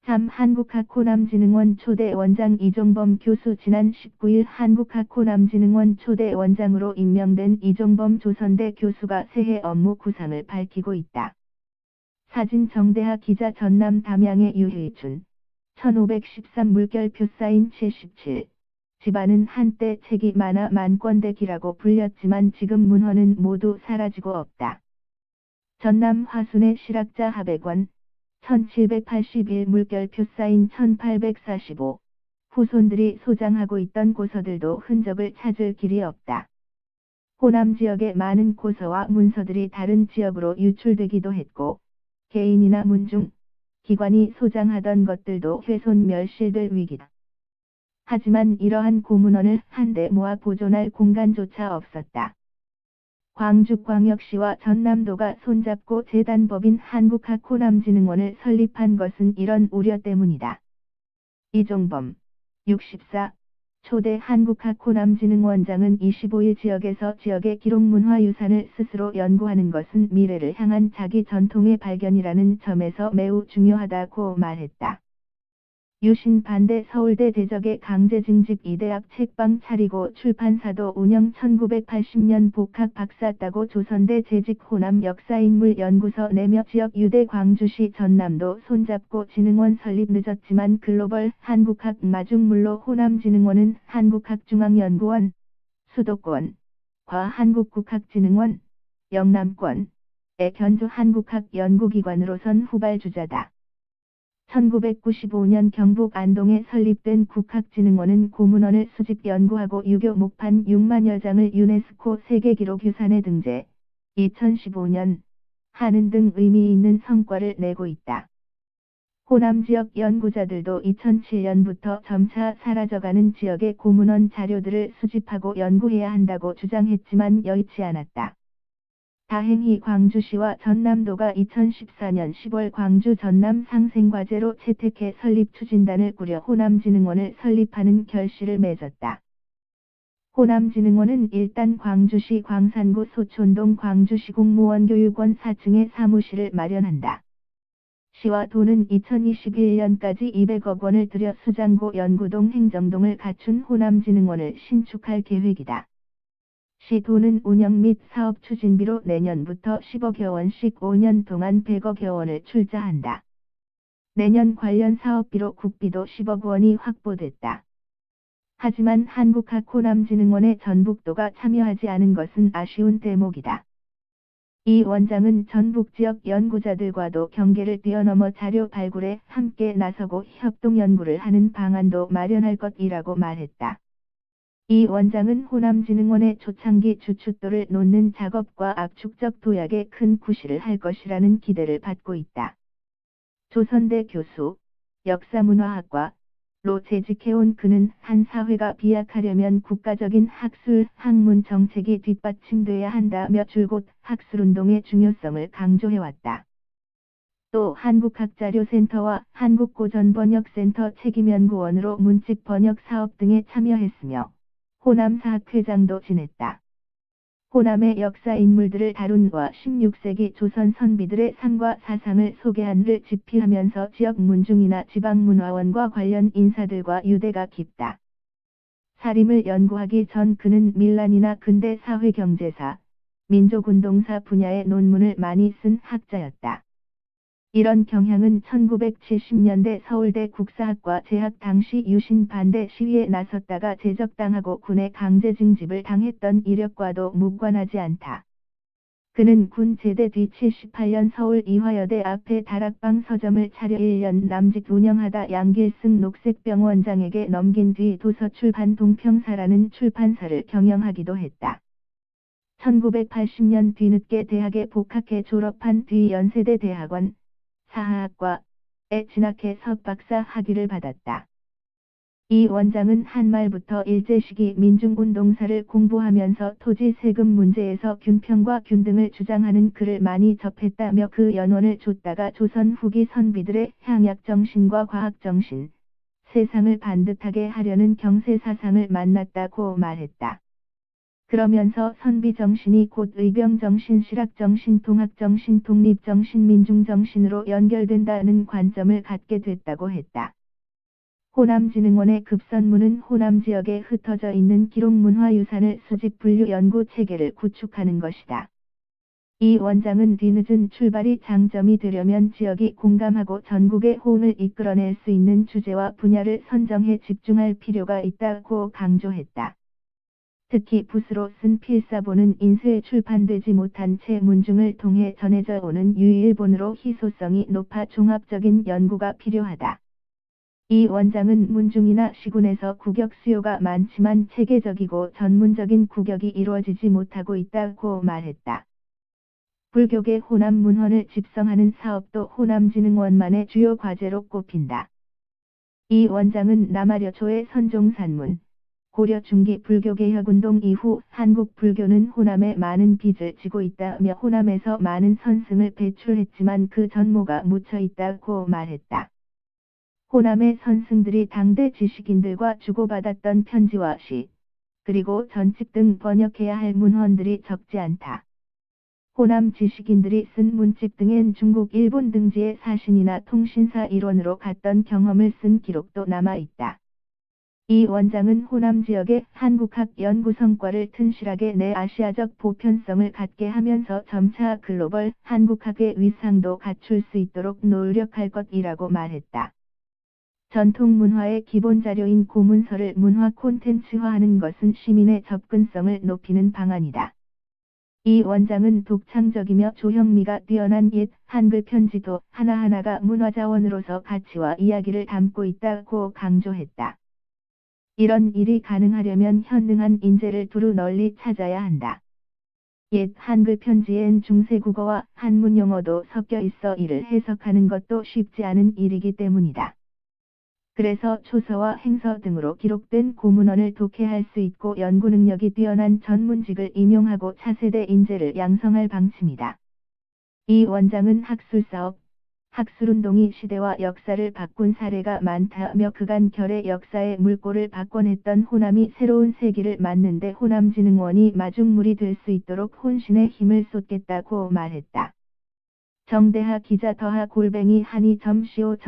한국학 호남진흥원 초대 원장 이종범 교수 지난 19일 한국학 호남진흥원 초대 원장으로 임명된 이종범 조선대 교수가 새해 업무 구상을 밝히고 있다. 사진 정대하 기자 전남 담양의 유희준 1513 물결표 사인 77. 집안은 한때 책이 많아 만권대기라고 불렸지만 지금 문헌은 모두 사라지고 없다. 전남 화순의 실학자 하백원 1781 물결표 사인 1845. 후손들이 소장하고 있던 고서들도 흔적을 찾을 길이 없다. 호남 지역의 많은 고서와 문서들이 다른 지역으로 유출되기도 했고 개인이나 문중, 기관이 소장하던 것들도 훼손 멸실될 위기다. 하지만 이러한 고문원을 한데 모아 보존할 공간조차 없었다. 광주광역시와 전남도가 손잡고 재단법인 한국학 호남진흥원을 설립한 것은 이런 우려 때문이다. 이종범 64 초대 한국학 호남진흥원장은 25일 지역에서 지역의 기록문화유산을 스스로 연구하는 것은 미래를 향한 자기 전통의 발견이라는 점에서 매우 중요하다고 말했다. 유신 반대 서울대 대적의 강제징집 이대학 책방 차리고 출판사도 운영 1980년 복학 박사 따고 조선대 재직 호남 역사인물 연구소 내며 지역 유대 광주시 전남도 손잡고 진흥원 설립 늦었지만 글로벌 한국학 마중물로 호남진흥원은 한국학중앙연구원, 수도권, 한국국학진흥원, 영남권의 견주 한국학 연구기관으로선 후발주자다. 1995년 경북 안동에 설립된 국학진흥원은 고문원을 수집 연구하고 유교 목판 6만여 장을 유네스코 세계기록유산에 등재, 2015년 하는 등 의미 있는 성과를 내고 있다. 호남 지역 연구자들도 2007년부터 점차 사라져가는 지역의 고문원 자료들을 수집하고 연구해야 한다고 주장했지만 여의치 않았다. 다행히 광주시와 전남도가 2014년 10월 광주 전남 상생과제로 채택해 설립 추진단을 꾸려 호남진흥원을 설립하는 결실을 맺었다. 호남진흥원은 일단 광주시 광산구 소촌동 광주시 공무원교육원 4층에 사무실을 마련한다. 시와 도는 2021년까지 200억 원을 들여 수장고 연구동 행정동을 갖춘 호남진흥원을 신축할 계획이다. 시도는 운영 및 사업 추진비로 내년부터 10억여 원씩 5년 동안 100억여 원을 출자한다. 내년 관련 사업비로 국비도 10억 원이 확보됐다. 하지만 한국학 호남진흥원의 전북도가 참여하지 않은 것은 아쉬운 대목이다. 이 원장은 전북 지역 연구자들과도 경계를 뛰어넘어 자료 발굴에 함께 나서고 협동 연구를 하는 방안도 마련할 것이라고 말했다. 이 원장은 호남진흥원의 초창기 주춧돌을 놓는 작업과 압축적 도약에 큰 구실을 할 것이라는 기대를 받고 있다. 조선대 교수, 역사문화학과로 재직해온 그는 한 사회가 비약하려면 국가적인 학술, 학문 정책이 뒷받침돼야 한다며 줄곧 학술운동의 중요성을 강조해왔다. 또 한국학자료센터와 한국고전번역센터 책임연구원으로 문집 번역 사업 등에 참여했으며 호남사학회장도 지냈다. 호남의 역사 인물들을 다룬 와 16세기 조선 선비들의 삶과 사상을 소개한을 집필하면서 지역 문중이나 지방문화원과 관련 인사들과 유대가 깊다. 사림을 연구하기 전 그는 밀란이나 근대 사회경제사, 민족운동사 분야의 논문을 많이 쓴 학자였다. 이런 경향은 1970년대 서울대 국사학과 재학 당시 유신 반대 시위에 나섰다가 제적당하고 군의 강제징집을 당했던 이력과도 무관하지 않다. 그는 군 제대 뒤 78년 서울 이화여대 앞에 다락방 서점을 차려 1년 남짓 운영하다 양길승 녹색병원장에게 넘긴 뒤 도서출판 동평사라는 출판사를 경영하기도 했다. 1980년 뒤늦게 대학에 복학해 졸업한 뒤 연세대 대학원 사하학과에 진학해 석박사 학위를 받았다. 이 원장은 한말부터 일제 시기 민중운동사를 공부하면서 토지 세금 문제에서 균평과 균등을 주장하는 글을 많이 접했다며 그 연원을 줬다가 조선 후기 선비들의 향약정신과 과학정신, 세상을 반듯하게 하려는 경세사상을 만났다고 말했다. 그러면서 선비정신이 곧 의병정신, 실학정신, 통학정신, 독립정신, 민중정신으로 연결된다는 관점을 갖게 됐다고 했다. 호남진흥원의 급선무는 호남 지역에 흩어져 있는 기록문화유산을 수집 분류 연구 체계를 구축하는 것이다. 이 원장은 뒤늦은 출발이 장점이 되려면 지역이 공감하고 전국의 호응을 이끌어낼 수 있는 주제와 분야를 선정해 집중할 필요가 있다고 강조했다. 특히 붓으로 쓴 필사본은 인쇄에 출판되지 못한 채 문중을 통해 전해져 오는 유일본으로 희소성이 높아 종합적인 연구가 필요하다. 이 원장은 문중이나 시군에서 국역 수요가 많지만 체계적이고 전문적인 국역이 이루어지지 못하고 있다고 말했다. 불교계 호남 문헌을 집성하는 사업도 호남진흥원만의 주요 과제로 꼽힌다. 이 원장은 남아려초의 선종산문, 고려 중기 불교개혁운동 이후 한국 불교는 호남에 많은 빚을 지고 있다며 호남에서 많은 선승을 배출했지만 그 전모가 묻혀 있다고 말했다. 호남의 선승들이 당대 지식인들과 주고받았던 편지와 시, 그리고 전집 등 번역해야 할 문헌들이 적지 않다. 호남 지식인들이 쓴 문집 등엔 중국, 일본 등지의 사신이나 통신사 일원으로 갔던 경험을 쓴 기록도 남아있다. 이 원장은 호남 지역의 한국학 연구 성과를 튼실하게 내 아시아적 보편성을 갖게 하면서 점차 글로벌 한국학의 위상도 갖출 수 있도록 노력할 것이라고 말했다. 전통 문화의 기본 자료인 고문서를 문화 콘텐츠화하는 것은 시민의 접근성을 높이는 방안이다. 이 원장은 독창적이며 조형미가 뛰어난 옛 한글 편지도 하나하나가 문화자원으로서 가치와 이야기를 담고 있다고 강조했다. 이런 일이 가능하려면 현능한 인재를 두루 널리 찾아야 한다. 옛 한글 편지엔 중세국어와 한문 용어도 섞여 있어 이를 해석하는 것도 쉽지 않은 일이기 때문이다. 그래서 초서와 행서 등으로 기록된 고문원을 독해할 수 있고 연구 능력이 뛰어난 전문직을 임용하고 차세대 인재를 양성할 방침이다. 이 원장은 학술사업, 학술운동이 시대와 역사를 바꾼 사례가 많다며 그간 결의 역사의 물꼬를 바꿔냈던 호남이 새로운 세기를 맞는데 호남진흥원이 마중물이 될 수 있도록 혼신의 힘을 쏟겠다고 말했다. 정대하 기자 더하 _한이.co.kr